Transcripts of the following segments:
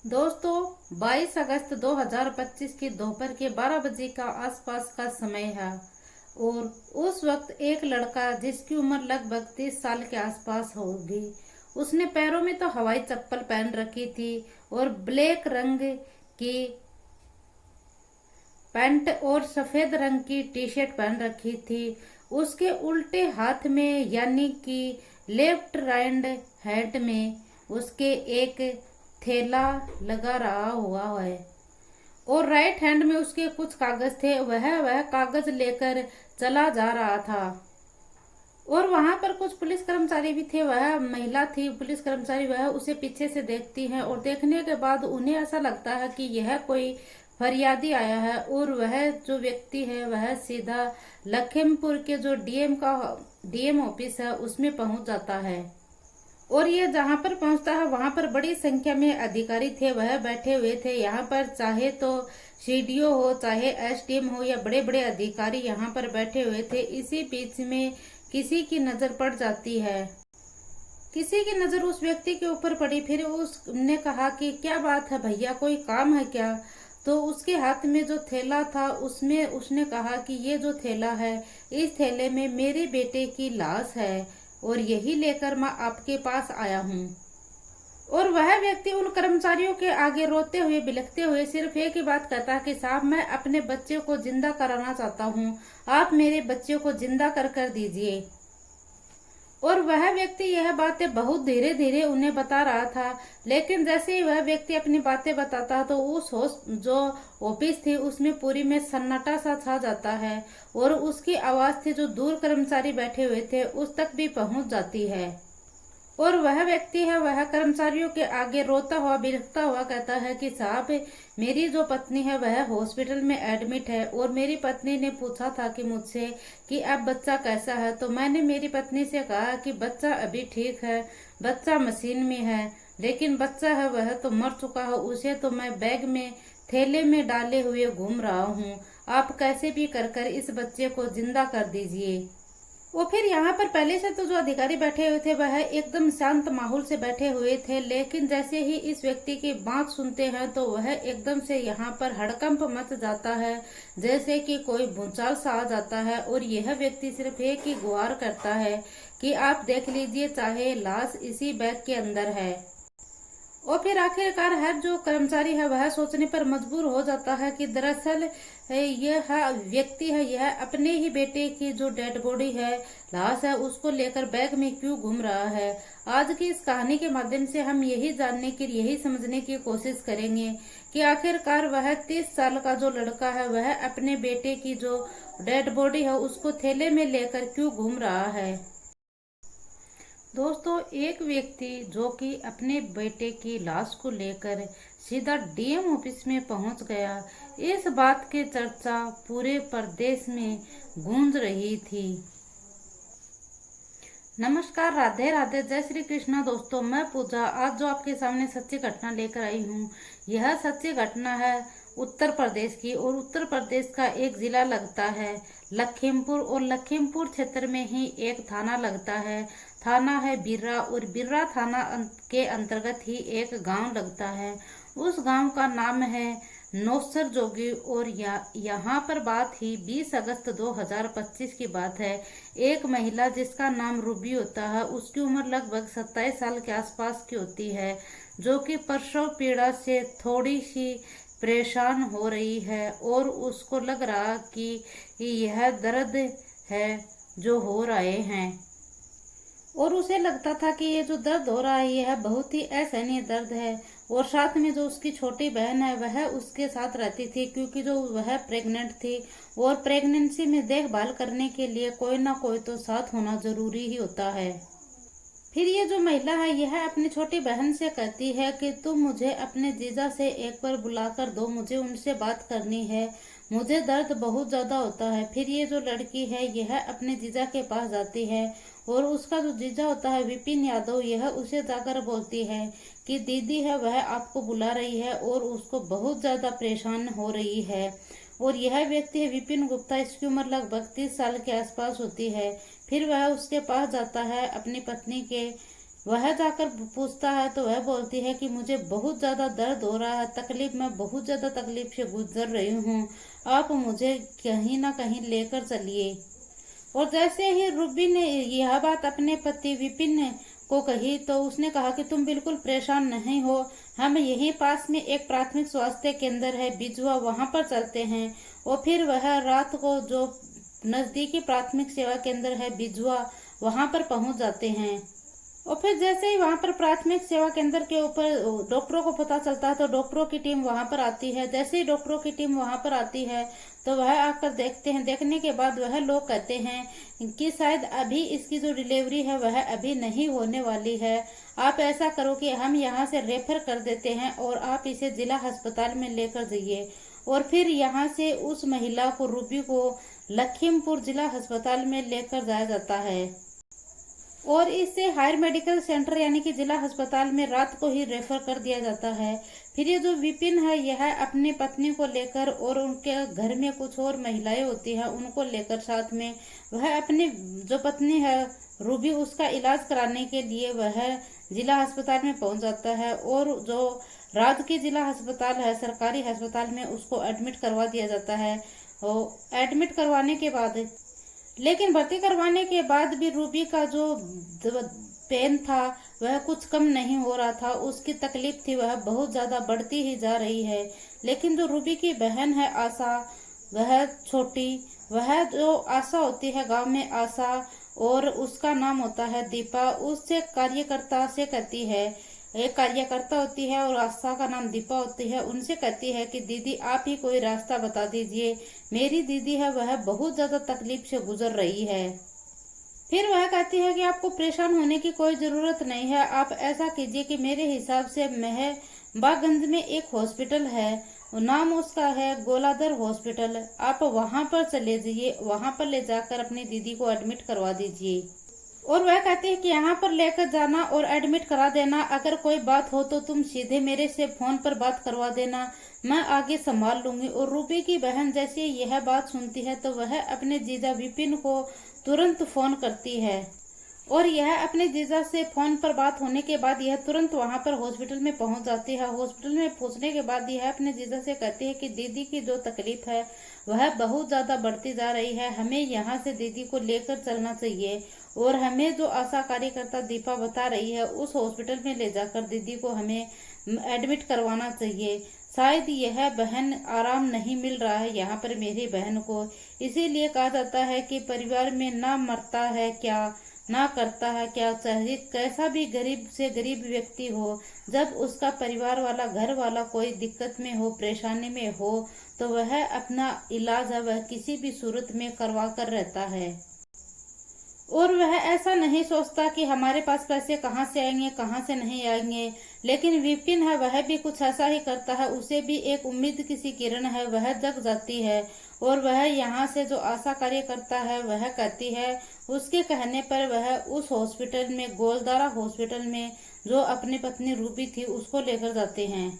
दोस्तों 22 अगस्त 2025 की दोपहर के 12 बजे का आसपास का समय है। और उस वक्त एक लड़का जिसकी उम्र लगभग 30 साल के आसपास होगी, उसने पैरों में तो हवाई चप्पल पहन रखी थी और ब्लैक रंग की पैंट और सफेद रंग की टी शर्ट पहन रखी थी। उसके उल्टे हाथ में यानी कि लेफ्ट राइट हैंड में उसके एक थैला लगा रहा हुआ है और राइट हैंड में उसके कुछ कागज थे। वह कागज लेकर चला जा रहा था। और वहां पर कुछ पुलिस कर्मचारी भी थे। वह महिला थी पुलिस कर्मचारी, वह उसे पीछे से देखती है और देखने के बाद उन्हें ऐसा लगता है कि यह कोई फरियादी आया है। और वह जो व्यक्ति है वह सीधा लखीमपुर के जो डीएम ऑफिस है उसमें पहुंच जाता है। और ये जहां पर पहुंचता है वहां पर बड़ी संख्या में अधिकारी थे, वह बैठे हुए थे। यहाँ पर चाहे तो सीडीओ हो चाहे एसडीएम हो या बड़े बड़े अधिकारी यहाँ पर बैठे हुए थे। इसी बीच में किसी की नजर पड़ जाती है। किसी की नजर उस व्यक्ति के ऊपर पड़ी। फिर उसने कहा कि क्या बात है भैया, कोई काम है क्या? तो उसके हाथ में जो थैला था उसमें उसने कहा कि ये जो थैला है, इस थैले में मेरे बेटे की लाश है और यही लेकर मैं आपके पास आया हूँ। और वह व्यक्ति उन कर्मचारियों के आगे रोते हुए बिलखते हुए सिर्फ एक ही बात कहता है कि साहब, मैं अपने बच्चे को जिंदा कराना चाहता हूँ, आप मेरे बच्चे को जिंदा कर दीजिए। और वह व्यक्ति यह बातें बहुत धीरे धीरे उन्हें बता रहा था। लेकिन जैसे ही वह व्यक्ति अपनी बातें बताता तो उस जो ऑफिस थी उसमें पूरी में सन्नाटा सा छा जाता है। और उसकी आवाज थी जो दूर कर्मचारी बैठे हुए थे उस तक भी पहुंच जाती है। और वह व्यक्ति है वह कर्मचारियों के आगे रोता हुआ बिलखता हुआ कहता है कि साहब, मेरी जो पत्नी है वह हॉस्पिटल में एडमिट है और मेरी पत्नी ने पूछा था कि मुझसे कि अब बच्चा कैसा है। तो मैंने मेरी पत्नी से कहा कि बच्चा अभी ठीक है, बच्चा मशीन में है, लेकिन बच्चा है वह तो मर चुका है। उसे तो मैं बैग में थैले में डाले हुए घूम रहा हूँ। आप कैसे भी कर इस बच्चे को जिंदा कर दीजिए। वो फिर यहाँ पर पहले से तो जो अधिकारी बैठे हुए थे वह एकदम शांत माहौल से बैठे हुए थे। लेकिन जैसे ही इस व्यक्ति की बात सुनते हैं तो वह एकदम से यहाँ पर हड़कंप मच जाता है, जैसे कि कोई भूचाल सा आ जाता है। और यह व्यक्ति सिर्फ एक ही गुहार करता है कि आप देख लीजिए, चाहे लाश इसी बैग के अंदर है। और फिर आखिरकार हर जो कर्मचारी है वह सोचने पर मजबूर हो जाता है कि दरअसल यह व्यक्ति है यह अपने ही बेटे की जो डेड बॉडी है, लाश है, उसको लेकर बैग में क्यों घूम रहा है। आज की इस कहानी के माध्यम से हम यही जानने की यही समझने की कोशिश करेंगे कि आखिरकार वह 30 साल का जो लड़का है वह अपने बेटे की जो डेड बॉडी है उसको थैले में लेकर क्यों घूम रहा है। दोस्तों, एक व्यक्ति जो कि अपने बेटे की लाश को लेकर सीधा डीएम ऑफिस में पहुंच गया, इस बात की चर्चा पूरे प्रदेश में गूंज रही थी। नमस्कार, राधे राधे, जय श्री कृष्णा। दोस्तों, मैं पूजा आज जो आपके सामने सच्ची घटना लेकर आई हूँ, यह सच्ची घटना है उत्तर प्रदेश की। और उत्तर प्रदेश का एक जिला लगता है लखीमपुर, और लखीमपुर क्षेत्र में ही एक थाना लगता है, थाना है बिर्रा। और बिर्रा थाना के अंतर्गत ही एक गांव लगता है, उस गांव का नाम है नौसर जोगी। और यहाँ पर बात ही 20 अगस्त 2025 की बात है। एक महिला जिसका नाम रूबी होता है, उसकी उम्र लगभग 27 साल के आसपास की होती है, जो कि प्रसव पीड़ा से थोड़ी सी परेशान हो रही है। और उसको लग रहा कि यह दर्द है जो हो रहे हैं। और उसे लगता था कि ये जो दर्द हो रहा है यह बहुत ही असहनीय दर्द है। और साथ में जो उसकी छोटी बहन है वह उसके साथ रहती थी, क्योंकि जो वह प्रेग्नेंट थी और प्रेगनेंसी में देखभाल करने के लिए कोई ना कोई तो साथ होना जरूरी ही होता है। फिर ये जो महिला है यह अपनी छोटी बहन से कहती है कि तुम मुझे अपने जीजा से एक बार बुलाकर दो, मुझे उनसे बात करनी है, मुझे दर्द बहुत ज्यादा होता है। फिर ये जो लड़की है यह अपने जीजा के पास जाती है और उसका जो जीजा होता है विपिन यादव, यह उसे जाकर बोलती है कि दीदी है वह आपको बुला रही है और उसको बहुत ज्यादा परेशान हो रही है। और यह व्यक्ति है विपिन गुप्ता, इसकी उम्र लगभग 30 साल के आसपास होती है। फिर वह उसके पास जाता है अपनी पत्नी के वह जाकर पूछता है तो वह बोलती है कि मुझे बहुत ज़्यादा दर्द हो रहा है, तकलीफ, मैं बहुत ज़्यादा तकलीफ से गुजर रही हूँ, आप मुझे कहीं ना कहीं लेकर चलिए। और जैसे ही रूबी ने यह बात अपने पति विपिन को कही तो उसने कहा कि तुम बिल्कुल परेशान नहीं हो, हम यहीं पास में एक प्राथमिक स्वास्थ्य केंद्र है बिजुआ, वहां पर चलते हैं। और फिर वह रात को जो नजदीकी प्राथमिक सेवा केंद्र है बिजुआ, वहां पर पहुंच जाते हैं। और फिर जैसे ही वहां पर प्राथमिक सेवा केंद्र के ऊपर डॉक्टरों को पता चलता है तो डॉक्टरों की टीम वहां पर आती है। जैसे ही डॉक्टरों की टीम वहां पर आती है तो वह आकर देखते हैं। देखने के बाद वह लोग कहते हैं कि शायद अभी इसकी जो डिलीवरी है वह अभी नहीं होने वाली है, आप ऐसा करो कि हम यहाँ से रेफर कर देते हैं और आप इसे जिला अस्पताल में लेकर जाइए। और फिर यहाँ से उस महिला को, रूबी को, लखीमपुर जिला अस्पताल में लेकर जाया जाता है और इसे हायर मेडिकल सेंटर यानी कि जिला अस्पताल में रात को ही रेफर कर दिया जाता है। फिर ये जो विपिन है यह अपनी पत्नी को लेकर और उनके घर में कुछ और महिलाएं होती हैं उनको लेकर साथ में वह अपनी जो पत्नी है रूबी उसका इलाज कराने के लिए वह जिला अस्पताल में पहुंच जाता है। और जो राजकीय जिला अस्पताल है, सरकारी अस्पताल में उसको एडमिट करवा दिया जाता है। और एडमिट करवाने के बाद, लेकिन भर्ती करवाने के बाद भी रूबी का जो पेन था वह कुछ कम नहीं हो रहा था, उसकी तकलीफ थी वह बहुत ज़्यादा बढ़ती ही जा रही है। लेकिन जो रूबी की बहन है आशा, वह छोटी, वह जो आशा होती है गांव में आशा और उसका नाम होता है दीपा, उससे कार्यकर्ता से कहती है, एक कार्यकर्ता होती है और आशा का नाम दीपा होती है, उनसे कहती है कि दीदी आप ही कोई रास्ता बता दीजिए, मेरी दीदी है वह बहुत ज्यादा तकलीफ से गुजर रही है। फिर वह कहती है कि आपको परेशान होने की कोई जरूरत नहीं है, आप ऐसा कीजिए कि मेरे हिसाब से महबागंज में एक हॉस्पिटल है, नाम उसका है गोलाधर हॉस्पिटल, आप वहां पर चले जाइए, वहां पर ले जाकर अपनी दीदी को एडमिट करवा दीजिए। और वह कहती है कि यहाँ पर लेकर जाना और एडमिट करा देना, अगर कोई बात हो तो तुम सीधे मेरे से फोन पर बात करवा देना, मैं आगे संभाल लूंगी। और रूबी की बहन जैसे यह बात सुनती है तो वह अपने जीजा विपिन को तुरंत फोन करती है और यह अपने जीजा से फोन पर बात होने के बाद यह तुरंत वहां पर हॉस्पिटल में पहुंच जाती है। हॉस्पिटल में पहुंचने के बाद यह अपने जीजा से कहती है कि दीदी की जो तकलीफ है वह बहुत ज्यादा बढ़ती जा रही है, हमें यहाँ से दीदी को लेकर चलना चाहिए और हमें जो आशा कार्यकर्ता दीपा बता रही है उस हॉस्पिटल में ले जाकर दीदी को हमें एडमिट करवाना चाहिए। शायद यह बहन आराम नहीं मिल रहा है यहाँ पर मेरी बहन को, इसीलिए कहा जाता है कि परिवार में ना मरता है क्या, ना करता है क्या, चाहे कैसा भी गरीब से गरीब व्यक्ति हो, जब उसका परिवार वाला, घर वाला कोई दिक्कत में हो, परेशानी में हो तो वह अपना इलाज है वह किसी भी सूरत में करवा कर रहता है। और वह ऐसा नहीं सोचता कि हमारे पास पैसे कहाँ से आएंगे, कहाँ से नहीं आएंगे। लेकिन विपिन है वह भी कुछ ऐसा ही करता है, उसे भी एक उम्मीद की सी किरण है, वह जग जाती है और वह यहाँ से जो आशा कार्यकर्ता है वह कहती है, उसके कहने पर वह उस हॉस्पिटल में, गोलदारा हॉस्पिटल में जो अपनी पत्नी रूबी थी उसको लेकर जाते हैं।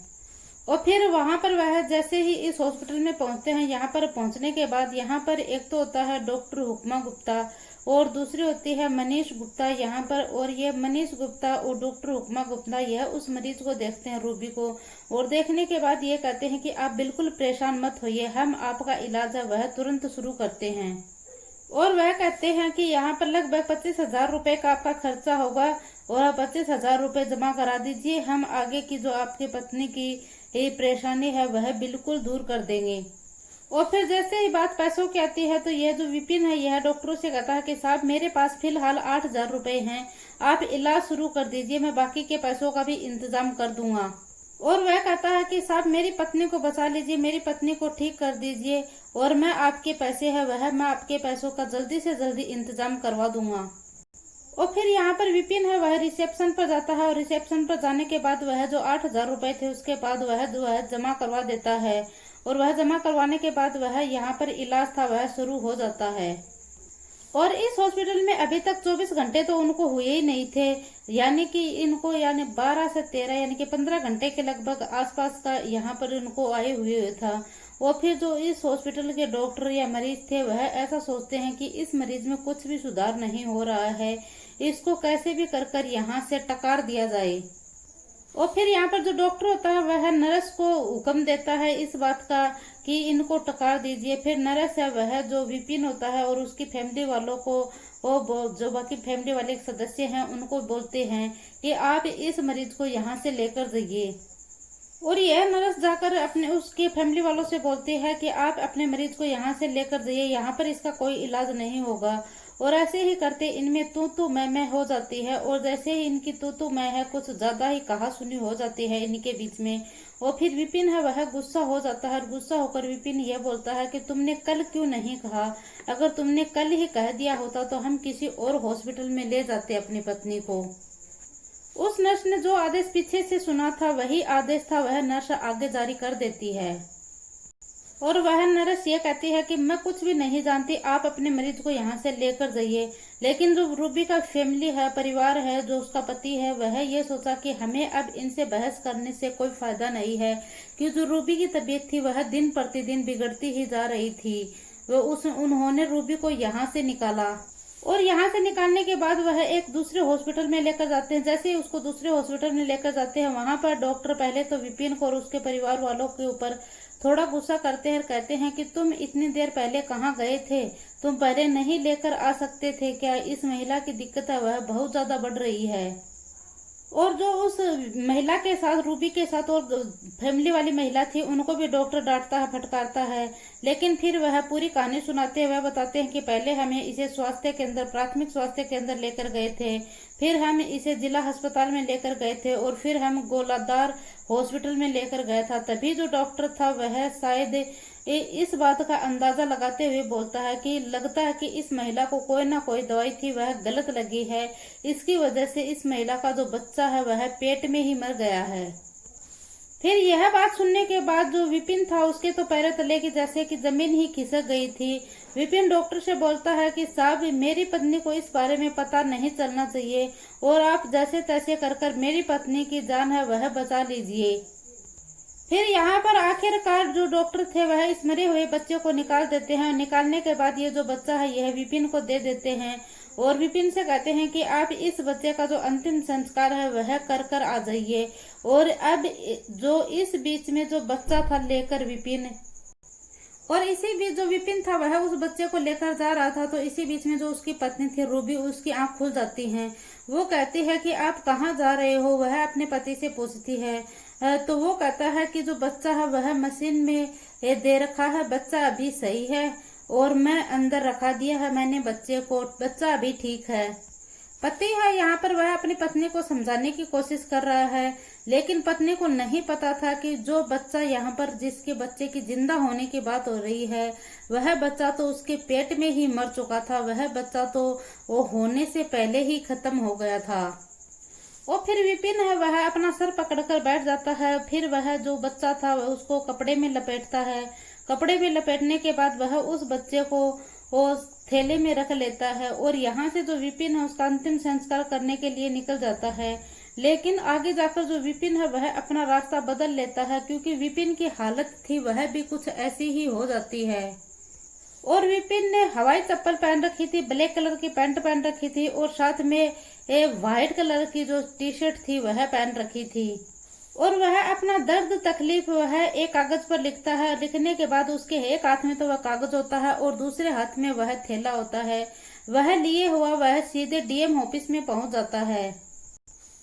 और फिर वहां पर वह जैसे ही इस हॉस्पिटल में पहुंचते हैं, यहाँ पर पहुंचने के बाद यहाँ पर एक तो होता है डॉक्टर हुक्मा गुप्ता और दूसरी होती है मनीष गुप्ता यहाँ पर। और ये मनीष गुप्ता और डॉक्टर हुक्मा गुप्ता यह उस मरीज को देखते हैं, रूबी को, और देखने के बाद ये कहते हैं कि आप बिल्कुल परेशान मत होइए, हम आपका इलाज है वह तुरंत शुरू करते हैं। और वह कहते हैं कि यहाँ पर लगभग 25,000 रुपए का आपका खर्चा होगा और 25,000 रुपए जमा करा दीजिए, हम आगे की जो आपकी पत्नी की ये परेशानी है वह बिल्कुल दूर कर देंगे। और फिर जैसे ही बात पैसों की आती है तो यह जो विपिन है यह डॉक्टरों से कहता है कि साहब मेरे पास फिलहाल 8,000 रुपए हैं, आप इलाज शुरू कर दीजिए, मैं बाकी के पैसों का भी इंतजाम कर दूंगा। और वह कहता है कि साहब मेरी पत्नी को बचा लीजिए, मेरी पत्नी को ठीक कर दीजिए और मैं आपके पैसे है वह मैं आपके पैसों का जल्दी से जल्दी इंतजाम करवा दूंगा। और फिर यहाँ पर विपिन है वह रिसेप्शन पर जाता है और रिसेप्शन पर जाने के बाद वह जो 8,000 रुपए थे उसके बाद वह जमा करवा देता है और वह जमा करवाने के बाद वह यहाँ पर इलाज था वह शुरू हो जाता है। और इस हॉस्पिटल में अभी तक 24 घंटे तो उनको हुए ही नहीं थे, यानी कि इनको 12 से 13 यानी कि 15 घंटे के लगभग आसपास का यहाँ पर इनको आए हुए था। और फिर जो इस हॉस्पिटल के डॉक्टर या मरीज थे वह ऐसा सोचते हैं कि इस मरीज में कुछ भी सुधार नहीं हो रहा है, इसको कैसे भी कर कर यहाँ से टकार दिया जाए। और फिर यहाँ पर जो डॉक्टर होता है वह नर्स को हुक्म देता है इस बात का कि इनको टकार दीजिए। फिर नर्स है वह जो विपिन होता है और उसकी फैमिली वालों को, वो जो बाकी फैमिली वाले सदस्य हैं उनको बोलते हैं कि आप इस मरीज को यहाँ से लेकर जाइए। और यह नर्स जाकर अपने उसके फैमिली वालों से बोलती है कि आप अपने मरीज को यहाँ से लेकर जाइए, यहाँ पर इसका कोई इलाज नहीं होगा। और ऐसे ही करते इनमें तू मैं हो जाती है। और जैसे ही इनकी तू मैं है कुछ ज्यादा ही कहा सुनी हो जाती है इनके बीच में। और फिर विपिन है वह गुस्सा हो जाता है और गुस्सा होकर विपिन यह बोलता है कि तुमने कल क्यों नहीं कहा, अगर तुमने कल ही कह दिया होता तो हम किसी और हॉस्पिटल में ले जाते अपनी पत्नी को। उस नर्स ने जो आदेश पीछे से सुना था वही आदेश था वह नर्स आगे जारी कर देती है। और वह नर्स ये कहती है कि मैं कुछ भी नहीं जानती, आप अपने मरीज को यहाँ से लेकर जाइए। लेकिन जो रूबी का फैमिली है, परिवार है, जो उसका पति है, वह ये सोचा कि हमें अब इनसे बहस करने से कोई फायदा नहीं है, कि जो रूबी की तबीयत थी वह दिन प्रतिदिन बिगड़ती ही जा रही थी। उन्होंने रूबी को यहाँ से निकाला और यहाँ से निकालने के बाद वह एक दूसरे हॉस्पिटल में लेकर जाते हैं। जैसे ही उसको दूसरे हॉस्पिटल में लेकर जाते हैं वहां पर डॉक्टर पहले तो विपिन को और उसके परिवार वालों के ऊपर थोड़ा गुस्सा करते हैं और कहते हैं कि तुम इतनी देर पहले कहाँ गए थे, तुम पहले नहीं लेकर आ सकते थे क्या, इस महिला की दिक्कत है वह बहुत ज्यादा बढ़ रही है। और जो उस महिला के साथ, रूबी के साथ और फैमिली वाली महिला थी, उनको भी डॉक्टर डांटता है, फटकारता है। लेकिन फिर वह पूरी कहानी सुनाते हैं। वह बताते हैं कि पहले हमें इसे स्वास्थ्य केंद्र, प्राथमिक स्वास्थ्य केंद्र लेकर गए थे, फिर हम इसे जिला अस्पताल में लेकर गए थे और फिर हम गोलादार हॉस्पिटल में लेकर गया था। तभी जो डॉक्टर था वह शायद इस बात का अंदाजा लगाते हुए बोलता है कि लगता है कि इस महिला को कोई ना कोई दवाई थी वह गलत लगी है, इसकी वजह से इस महिला का जो बच्चा है वह पेट में ही मर गया है। फिर यह बात सुनने के बाद जो विपिन था उसके तो पैरों तले की जैसे कि जमीन ही खिसक गई थी। विपिन डॉक्टर से बोलता है कि साहब मेरी पत्नी को इस बारे में पता नहीं चलना चाहिए और आप जैसे तैसे कर मेरी पत्नी की जान है वह बचा लीजिए। फिर यहाँ पर आखिरकार जो डॉक्टर थे वह इस मरे हुए बच्चे को निकाल देते हैं। निकालने के बाद ये जो बच्चा है यह विपिन को दे देते हैं और विपिन से कहते हैं कि आप इस बच्चे का जो अंतिम संस्कार है वह कर आ जाइए। और अब जो इस बीच में जो बच्चा था लेकर विपिन, और इसी बीच जो विपिन था वह उस बच्चे को लेकर जा रहा था, तो इसी बीच में जो उसकी पत्नी थी रूबी, उसकी आंख खुल जाती है। वो कहती है कि आप कहाँ जा रहे हो, वह अपने पति से पूछती है। तो वो कहता है कि जो बच्चा है वह मशीन में दे रखा है, बच्चा अभी सही है और मैं अंदर रखा दिया है मैंने बच्चे को, बच्चा अभी ठीक है। पति है यहाँ पर वह अपनी पत्नी को समझाने की कोशिश कर रहा है, लेकिन पत्नी को नहीं पता था कि जो बच्चा यहाँ पर जिसके बच्चे की जिंदा होने की बात हो रही है वह बच्चा तो उसके पेट में ही मर चुका था, वह बच्चा तो वो होने से पहले ही खत्म हो गया था। और फिर विपिन है वह अपना सर पकड़कर बैठ जाता है। फिर वह जो बच्चा था वह उसको कपड़े में लपेटता है। कपड़े में लपेटने के बाद वह उस बच्चे को वो थैले में रख लेता है और यहाँ से जो विपिन है उसका अंतिम संस्कार करने के लिए निकल जाता है। लेकिन आगे जाकर जो विपिन है वह अपना रास्ता बदल लेता है, क्योंकि विपिन की हालत थी वह भी कुछ ऐसी ही हो जाती है। और विपिन ने हवाई चप्पल पहन रखी थी, ब्लैक कलर की पैंट पहन रखी थी और साथ में व्हाइट कलर की जो टी शर्ट थी वह पहन रखी थी। और वह अपना दर्द तकलीफ वह एक कागज पर लिखता है। लिखने के बाद उसके एक हाथ में तो वह कागज होता है और दूसरे हाथ में वह थैला होता है। वह लिए हुआ वह सीधे डीएम ऑफिस में पहुंच जाता है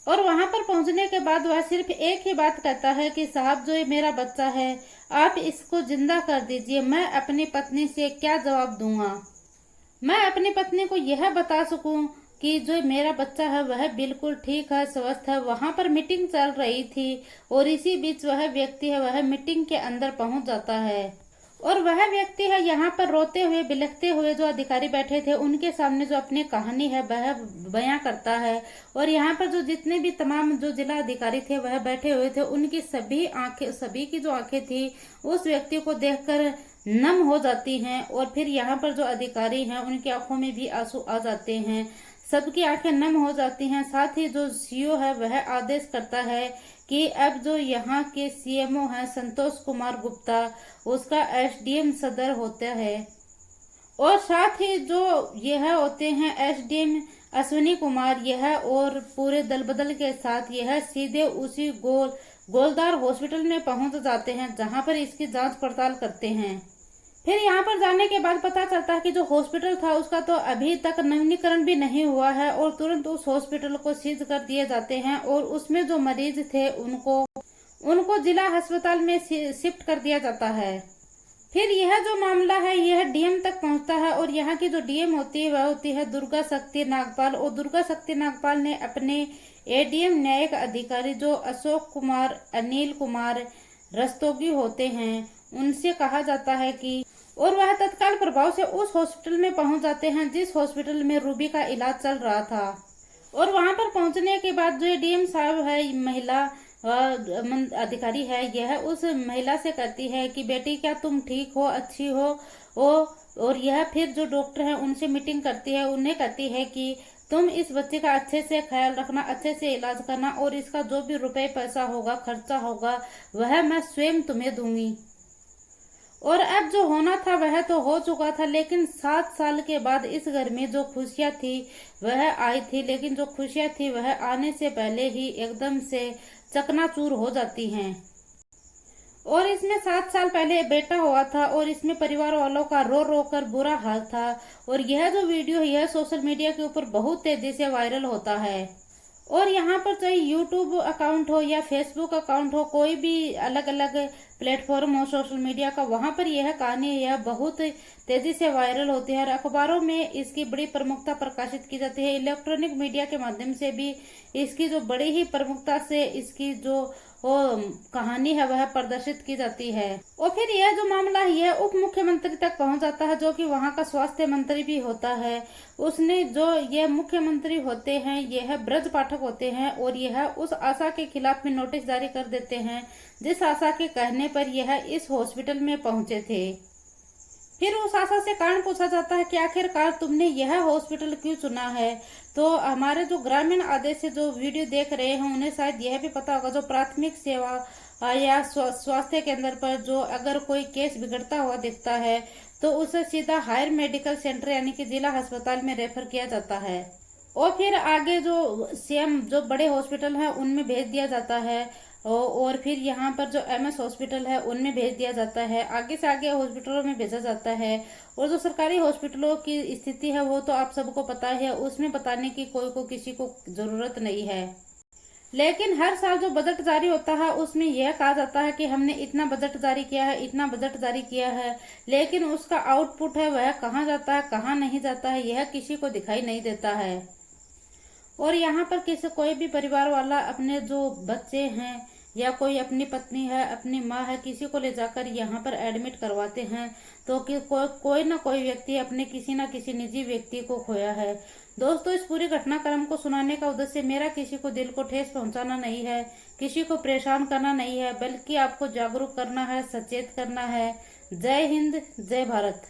और वहां पर पहुंचने के बाद वह सिर्फ एक ही बात कहता है कि साहब जो ये मेरा बच्चा है आप इसको जिंदा कर दीजिए। मैं अपनी पत्नी से क्या जवाब दूंगा, मैं अपनी पत्नी को यह बता सकूं कि जो मेरा बच्चा है वह बिल्कुल ठीक है, स्वस्थ है। वहां पर मीटिंग चल रही थी और इसी बीच वह व्यक्ति है वह मीटिंग के अंदर पहुंच जाता है और वह व्यक्ति है यहाँ पर रोते हुए बिलखते हुए जो अधिकारी बैठे थे उनके सामने जो अपनी कहानी है वह बयां करता है। और यहाँ पर जो जितने भी तमाम जो जिला अधिकारी थे वह बैठे हुए थे, उनकी सभी की जो आंखें थी उस व्यक्ति को देखकर नम हो जाती हैं। और फिर यहाँ पर जो अधिकारी हैं उनकी आंखों में भी आंसू आ जाते हैं, सबकी आंखें नम हो जाती हैं। साथ ही जो सीओ है वह आदेश करता है कि अब जो यहाँ के सीएमओ है संतोष कुमार गुप्ता, उसका एसडीएम सदर होता है और साथ ही जो यह होते हैं एसडीएम अश्विनी कुमार, यह और पूरे दल बदल के साथ यह सीधे उसी गोलदार हॉस्पिटल में पहुंच जाते हैं जहां पर इसकी जांच पड़ताल करते हैं। फिर यहाँ पर जाने के बाद पता चलता है कि जो हॉस्पिटल था उसका तो अभी तक नवीनीकरण भी नहीं हुआ है और तुरंत उस हॉस्पिटल को सीज कर दिए जाते हैं और उसमें जो मरीज थे उनको जिला अस्पताल में शिफ्ट कर दिया जाता है। फिर यह जो मामला है यह डीएम तक पहुंचता है और यहाँ की जो डीएम होती है वह होती है दुर्गा शक्ति नागपाल। और दुर्गा शक्ति नागपाल ने अपने एडीएम न्यायिक अधिकारी जो अशोक कुमार अनिल कुमार रस्तोगी होते हैं उनसे कहा जाता है कि, और वह तत्काल प्रभाव से उस हॉस्पिटल में पहुंच जाते हैं जिस हॉस्पिटल में रूबी का इलाज चल रहा था। और वहां पर पहुंचने के बाद जो डीएम साहब है, महिला अधिकारी है, यह उस महिला से कहती है कि बेटी क्या तुम ठीक हो, अच्छी हो और यह फिर जो डॉक्टर है उनसे मीटिंग करती है, उन्हें कहती है कि तुम इस बच्चे का अच्छे से ख्याल रखना, अच्छे से इलाज करना और इसका जो भी रुपए पैसा होगा, खर्चा होगा, वह मैं स्वयं तुम्हें दूंगी। और अब जो होना था वह तो हो चुका था, लेकिन 7 साल के बाद इस घर में जो खुशियां थी वह आई थी, लेकिन जो खुशियां थी वह आने से पहले ही एकदम से चकनाचूर हो जाती हैं। और इसमें 7 साल पहले बेटा हुआ था और इसमें परिवार वालों का रो रो कर बुरा हाल था। और यह जो वीडियो यह सोशल मीडिया के ऊपर बहुत तेजी से वायरल होता है। और यहाँ पर चाहे यूट्यूब अकाउंट हो या फेसबुक अकाउंट हो, कोई भी अलग अलग प्लेटफॉर्म हो सोशल मीडिया का, वहां पर यह कहानी यह बहुत तेजी से वायरल होती है और अखबारों में इसकी बड़ी प्रमुखता प्रकाशित की जाती है। इलेक्ट्रॉनिक मीडिया के माध्यम से भी इसकी जो बड़ी ही प्रमुखता से इसकी जो कहानी है वह प्रदर्शित की जाती है। और फिर यह जो मामला है यह उप मुख्यमंत्री तक पहुंच जाता है, जो कि वहां का स्वास्थ्य मंत्री भी होता है। उसने जो यह मुख्यमंत्री होते हैं यह ब्रज पाठक होते हैं और यह उस आशा के खिलाफ में नोटिस जारी कर देते हैं जिस आशा के कहने पर यह इस हॉस्पिटल में पहुंचे थे। फिर उस आशा से कारण पूछा जाता है कि आखिरकार तुमने यह हॉस्पिटल क्यों चुना है। तो हमारे जो ग्रामीण आदेश से जो वीडियो देख रहे हैं उन्हें शायद यह भी पता होगा, जो प्राथमिक सेवा या स्वास्थ्य केंद्र पर जो अगर कोई केस बिगड़ता हुआ दिखता है तो उसे सीधा हायर मेडिकल सेंटर यानी कि जिला अस्पताल में रेफर किया जाता है और फिर आगे जो सीएम जो बड़े हॉस्पिटल है उनमें भेज दिया जाता है और फिर यहाँ पर जो एमएस हॉस्पिटल है उनमें भेज दिया जाता है, आगे से आगे हॉस्पिटलों में भेजा जाता है। और जो सरकारी हॉस्पिटलों की स्थिति है वो तो आप सबको पता है, उसमें बताने की किसी को जरूरत नहीं है। लेकिन हर साल जो बजट जारी होता है उसमें यह कहा जाता है कि हमने इतना बजट जारी किया है, इतना बजट जारी किया है, लेकिन उसका आउटपुट है वह कहाँ जाता है, कहाँ नहीं जाता है, यह किसी को दिखाई नहीं देता है। और यहाँ पर कोई भी परिवार वाला अपने जो बच्चे हैं या कोई अपनी पत्नी है, अपनी माँ है, किसी को ले जाकर यहाँ पर एडमिट करवाते हैं तो कि कोई ना कोई व्यक्ति अपने किसी ना किसी निजी व्यक्ति को खोया है। दोस्तों, इस पूरी घटनाक्रम को सुनाने का उद्देश्य मेरा किसी को दिल को ठेस पहुंचाना नहीं है, किसी को परेशान करना नहीं है, बल्कि आपको जागरूक करना है, सचेत करना है। जय हिंद, जय भारत।